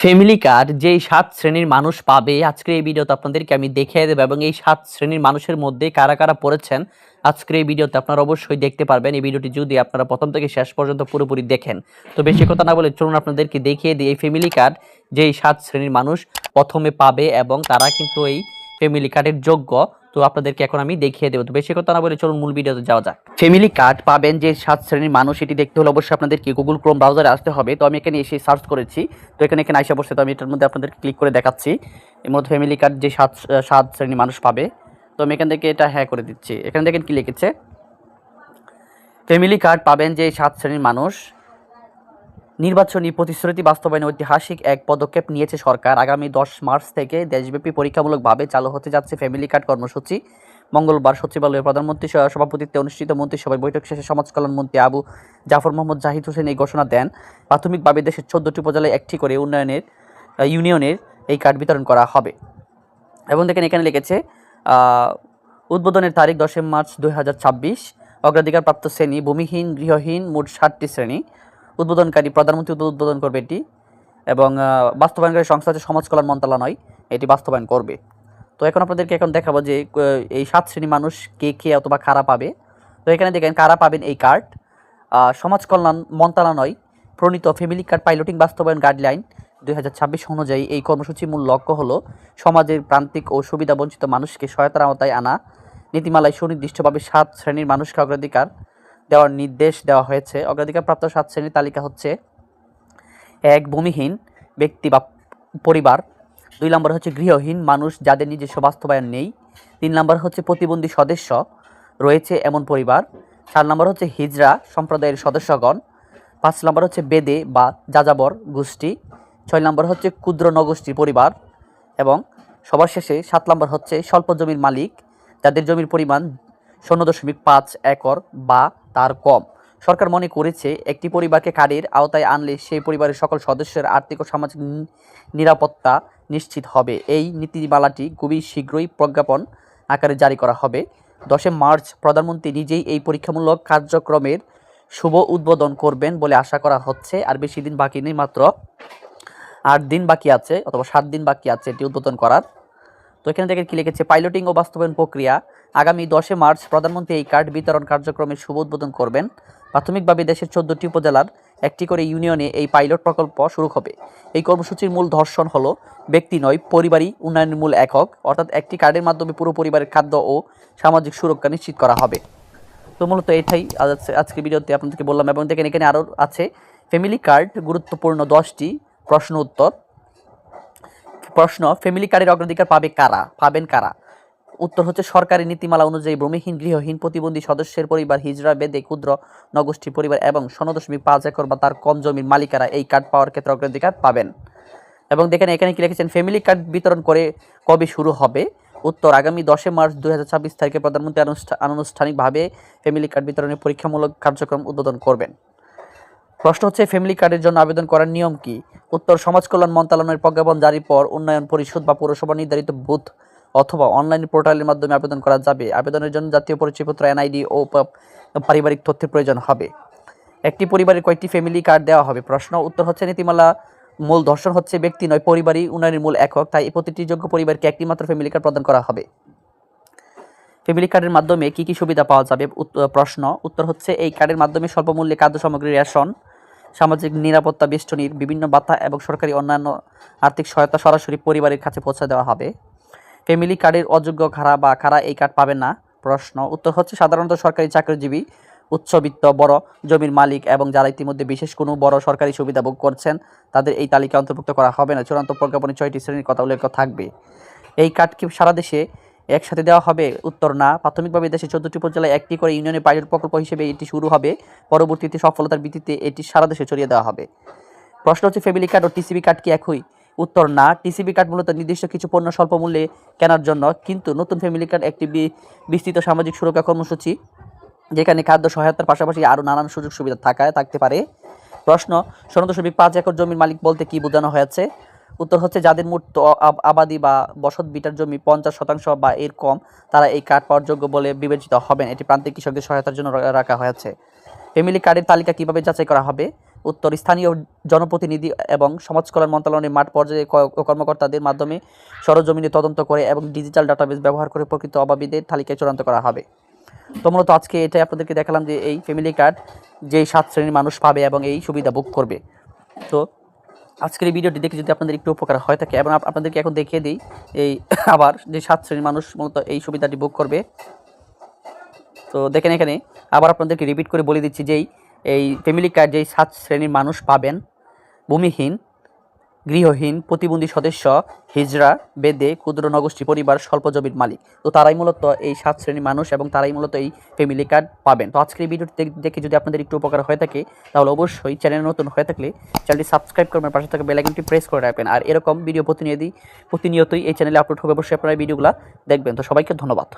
Family card যেই ৭ শ্রেণীর মানুষ পাবে আজকের এই ভিডিওতে আপনাদেরকে আমি দেখিয়ে দেব এবং এই ৭ শ্রেণীর মানুষের মধ্যে কারা, কারা পড়েছেন আজকের এই ভিডিওতে আপনারা অবশ্যই দেখতে পারবেন। এই ভিডিওটি যদি আপনারা প্রথম থেকে শেষ পর্যন্ত পুরোপুরি দেখেন। তো বেশি কথা না বলে চলুন আপনাদেরকে দেখিয়ে দিই এই ফ্যামিলি কার্ড যেই ৭ শ্রেণীর মানুষ প্রথমে পাবে এবং তারা কিন্তু এই ফ্যামিলি কার্ডের যোগ্য। তো আপনাদেরকে এখন আমি দেখিয়ে দেবো। তো বেশি কথা না বলে চলুন মূল ভিডিওতে যাওয়া যাক। ফ্যামিলি কার্ড পাবেন যে ৭ শ্রেণীর মানুষ এটি দেখতে হলে অবশ্যই আপনাদেরকে গুগল ক্রোম ব্রাউজারে আসতে হবে। তো আমি এখানে এসে সার্চ করেছি। তো এখানে আইসা বসে তো আমি এটার মধ্যে আপনাদেরকে ক্লিক করে দেখাচ্ছি। এর মধ্যে ফ্যামিলি কার্ড যে ৭ শ্রেণীর মানুষ পাবে। তো আমি এখান থেকে এটা হ্যাঁ করে দিচ্ছি। এখানে দেখেন কি লিখেছে, ফ্যামিলি কার্ড পাবেন যে ৭ শ্রেণীর মানুষ। নির্বাচনী প্রতিশ্রুতি বাস্তবায়নে ঐতিহাসিক এক পদক্ষেপ নিয়েছে সরকার। আগামী ১০ মার্চ থেকে দেশব্যাপী পরীক্ষামূলকভাবে চালু হতে যাচ্ছে ফ্যামিলি কার্ড কর্মসূচি। মঙ্গলবার সচিবালয়ে প্রধানমন্ত্রীর সভাপতিত্বে অনুষ্ঠিত মন্ত্রিসভায় বৈঠক শেষে সমাজ কল্যাণ মন্ত্রী আবু জাফর মোহাম্মদ জাহিদ হোসেন এই ঘোষণা দেন। প্রাথমিকভাবে দেশের ১৪টি উপজেলায় একটি করে ইউনিয়নের এই কার্ড বিতরণ করা হবে। এবং দেখেন এখানে লিখেছে উদ্বোধনের তারিখ ১০ মার্চ ২০২৬। অগ্রাধিকারপ্রাপ্ত শ্রেণী ভূমিহীন গৃহহীন মোট ৭টি শ্রেণী। উদ্বোধনকারী প্রধানমন্ত্রী উদ্বোধন করবে এটি এবং বাস্তবায়নকারী সংস্থা হচ্ছে সমাজ কল্যাণ মন্ত্রণালয় এটি বাস্তবায়ন করবে। তো এখন আপনাদেরকে দেখাবো যে এই ৭ শ্রেণীর মানুষ কে অথবা কারা পাবে। তো এখানে দেখেন কারা পাবেন এই কার্ড। সমাজ কল্যাণ মন্ত্রণালয় প্রণীত ফ্যামিলি কার্ড পাইলটিং বাস্তবায়ন গাইডলাইন ২০২৬ অনুযায়ী এই কর্মসূচির মূল লক্ষ্য হলো সমাজের প্রান্তিক ও সুবিধাবঞ্চিত মানুষকে সহায়তার আওতায় আনা। নীতিমালায় সুনির্দিষ্টভাবে ৭ শ্রেণীর মানুষকে অগ্রাধিকার দেওয়ার নির্দেশ দেওয়া হয়েছে। অগ্রাধিকারপ্রাপ্ত ৭ শ্রেণীর তালিকা হচ্ছে: ১ ভূমিহীন ব্যক্তি বা পরিবার। ২ নম্বর হচ্ছে গৃহহীন মানুষ যাদের নিজস্ব বাস্তবায়ন নেই। ৩ নম্বর হচ্ছে প্রতিবন্ধী সদস্য রয়েছে এমন পরিবার। ৪ নম্বর হচ্ছে হিজড়া সম্প্রদায়ের সদস্যগণ। ৫ নম্বর হচ্ছে বেদে বা যাযাবর গোষ্ঠী। ৬ নম্বর হচ্ছে ক্ষুদ্র নগোষ্ঠী পরিবার এবং সবার শেষে ৭ নম্বর হচ্ছে স্বল্প জমির মালিক যাদের জমির পরিমাণ ০.৫ একর বা তার কম। সরকার মনে করেছে একটি পরিবারকে কার্ডের আওতায় আনলে সেই পরিবারের সকল সদস্যের আর্থিক ও সামাজিক নিরাপত্তা নিশ্চিত হবে। এই নীতিমালাটি খুবই শীঘ্রই প্রজ্ঞাপন আকারে জারি করা হবে। ১০ মার্চ প্রধানমন্ত্রী নিজেই এই পরীক্ষামূলক কার্যক্রমের শুভ উদ্বোধন করবেন বলে আশা করা হচ্ছে। আর বেশি দিন বাকি নেই, মাত্র ৮ দিন বাকি আছে অথবা ৭ দিন বাকি আছে এটি উদ্বোধন করার। তো এখানে দেখে কি লিখেছে, পাইলটিং ও বাস্তবায়ন প্রক্রিয়া। আগামী ১০ মার্চ প্রধানমন্ত্রী এই কার্ড বিতরণ কার্যক্রমের শুভ উদ্বোধন করবেন। প্রাথমিকভাবে দেশের ১৪টি উপজেলার একটি করে ইউনিয়নে এই পাইলট প্রকল্প শুরু হবে। এই কর্মসূচির মূল দর্শন হলো ব্যক্তি নয় পরিবারই উন্নয়নের মূল একক, অর্থাৎ একটি কার্ডের মাধ্যমে পুরো পরিবারের খাদ্য ও সামাজিক সুরক্ষা নিশ্চিত করা হবে। তো মূলত এটাই আজকে ভিডিওতে আপনাদেরকে বললাম। এবং দেখেন এখানে আরও আছে ফ্যামিলি কার্ড গুরুত্বপূর্ণ ১০টি প্রশ্ন উত্তর। প্রশ্ন, ফ্যামিলি কার্ডের অগ্রাধিকার পাবেন কারা? উত্তর হচ্ছে সরকারি নীতিমালা অনুযায়ী ভূমিহীন গৃহহীন প্রতিবন্ধী সদস্যের পরিবার, হিজড়া বেদে ক্ষুদ্র নগোষ্ঠী পরিবার এবং ০.৫ একর বা তার কম জমির মালিকারা এই কার্ড পাওয়ার ক্ষেত্রে অগ্রাধিকার পাবেন। এবং দেখেন এখানে কি লিখেছেন, ফ্যামিলি কার্ড বিতরণ করে কবে শুরু হবে? উত্তর আগামী ১০ মার্চ ২০২৬ তারিখে প্রধানমন্ত্রী আনুষ্ঠানিকভাবে ফ্যামিলি কার্ড বিতরণের পরীক্ষামূলক কার্যক্রম উদ্বোধন করবেন। প্রশ্ন হচ্ছে ফ্যামিলি কার্ডের জন্য আবেদন করার নিয়ম কি? উত্তর সমাজ কল্যাণ মন্ত্রণালয়ের প্রজ্ঞাপন জারির পর উন্নয়ন পরিষদ বা পৌরসভা নির্ধারিত বুথ অথবা অনলাইন পোর্টালের মাধ্যমে আবেদন করা যাবে। আবেদনের জন্য জাতীয় পরিচয়পত্র এনআইডি ও পারিবারিক তথ্যের প্রয়োজন হবে। একটি পরিবারের কয়টি ফ্যামিলি কার্ড দেওয়া হবে? প্রশ্ন, উত্তর হচ্ছে নীতিমালা মূল দর্শন হচ্ছে ব্যক্তি নয় পরিবারই উন্নয়নের মূল একক, তাই প্রতিটি যোগ্য পরিবারকে একটি মাত্র ফ্যামিলি কার্ড প্রদান করা হবে। ফ্যামিলি কার্ডের মাধ্যমে কি কি সুবিধা পাওয়া যাবে? প্রশ্ন, উত্তর হচ্ছে এই কার্ডের মাধ্যমে স্বল্প মূল্যে খাদ্য সামগ্রী, রেশন, সামাজিক নিরাপত্তা বেষ্টনীর বিভিন্ন ভাতা এবং সরকারি অন্যান্য আর্থিক সহায়তা সরাসরি পরিবারের কাছে পৌঁছে দেওয়া হবে। ফ্যামিলি কার্ডের অযোগ্য কারা এই কার্ড পাবেন না? প্রশ্ন, উত্তর হচ্ছে সাধারণত সরকারি চাকরিজীবী, উচ্চবিত্ত, বড় জমির মালিক এবং যারা ইতিমধ্যে বিশেষ কোনো বড় সরকারি সুবিধা ভোগ করছেন তাদের এই তালিকা অন্তর্ভুক্ত করা হবে না। চূড়ান্ত প্রজ্ঞাপনে ৬টি শ্রেণীর কথা উল্লেখ থাকবে। এই কার্ড কি সারা দেশে একসাথে দেওয়া হবে? উত্তর না। প্রাথমিকভাবে দেশে ১৪টি উপজেলায় একটি করে ইউনিয়নের পাইলট প্রকল্প হিসেবে এটি শুরু হবে। পরবর্তীতে সফলতার ভিত্তিতে এটি সারা দেশে ছড়িয়ে দেওয়া হবে। প্রশ্ন হচ্ছে ফ্যামিলি কার্ড ও টিসিবি কার্ড কি একই? উত্তর না। টিসিবি কার্ড মূলত নির্দিষ্ট কিছু পণ্য স্বল্প মূল্যে কেনার জন্য, কিন্তু নতুন ফ্যামিলি কার্ড একটি বিস্তৃত সামাজিক সুরক্ষা কর্মসূচি যেখানে খাদ্য সহায়তার পাশাপাশি আরও নানান সুযোগ সুবিধা থাকতে পারে। প্রশ্ন, ০.৫ একর জমির মালিক বলতে কি বোঝানো হয়েছে? উত্তর হচ্ছে যাদের মোট আবাদি বা বসত বিটার জমি ৫০% বা এর কম তারা এই কার্ড পাওয়ার যোগ্য বলে বিবেচিত হবেন। এটি প্রান্তিক কৃষকদের সহায়তার জন্য রাখা হয়েছে। ফ্যামিলি কার্ডের তালিকা কিভাবে যাচাই করা হবে? উত্তর স্থানীয় জনপ্রতিনিধি এবং সমাজ কল্যাণ মন্ত্রণালয়ের মাঠ পর্যায়ে কর্মকর্তাদের মাধ্যমে সরজমিনে তদন্ত করে এবং ডিজিটাল ডাটাবেস ব্যবহার করে প্রকৃত অভাবীদের তালিকায় চূড়ান্ত করা হবে। তো মূলত আজকে এটাই আপনাদেরকে দেখালাম যে এই ফ্যামিলি কার্ড যেই 7 শ্রেণীর মানুষ পাবে এবং এই সুবিধা ভোগ করবে। তো আজকের এই ভিডিওটি দেখে যদি আপনাদের একটু উপকার হয় থাকে এবং আপনাদেরকে এখন দেখিয়ে দিই এই আবার যে 7 শ্রেণীর মানুষ মূলত এই সুবিধাটি ভোগ করবে। তো দেখেন এখানে আবার আপনাদেরকে রিপিট করে বলে দিচ্ছি যে এই ফ্যামিলি কার্ড যেই 7 শ্রেণীর মানুষ পাবেন: ভূমিহীন, গৃহহীন, প্রতিবন্ধী সদস্য, হিজড়া, বেদে, ক্ষুদ্র নগোষ্ঠী পরিবার, স্বল্প জমির মালিক। তো তারাই মূলত এই 7 শ্রেণীর মানুষ এবং তারাই মূলত এই ফ্যামিলি কার্ড পাবেন। তো আজকের এই ভিডিওটি দেখে যদি আপনাদের একটু উপকার হয়ে থাকে তাহলে অবশ্যই চ্যানেল নতুন হয়ে থাকলে চ্যানেলটি সাবস্ক্রাইব করবেন, পাশে থাকা বেল আইকনটি প্রেস করে রাখবেন। আর এরকম ভিডিও প্রতিনিয়তই এই চ্যানেলে আপলোড হবে, অবশ্যই আপনারা ভিডিওগুলো দেখবেন। তো সবাইকে ধন্যবাদ।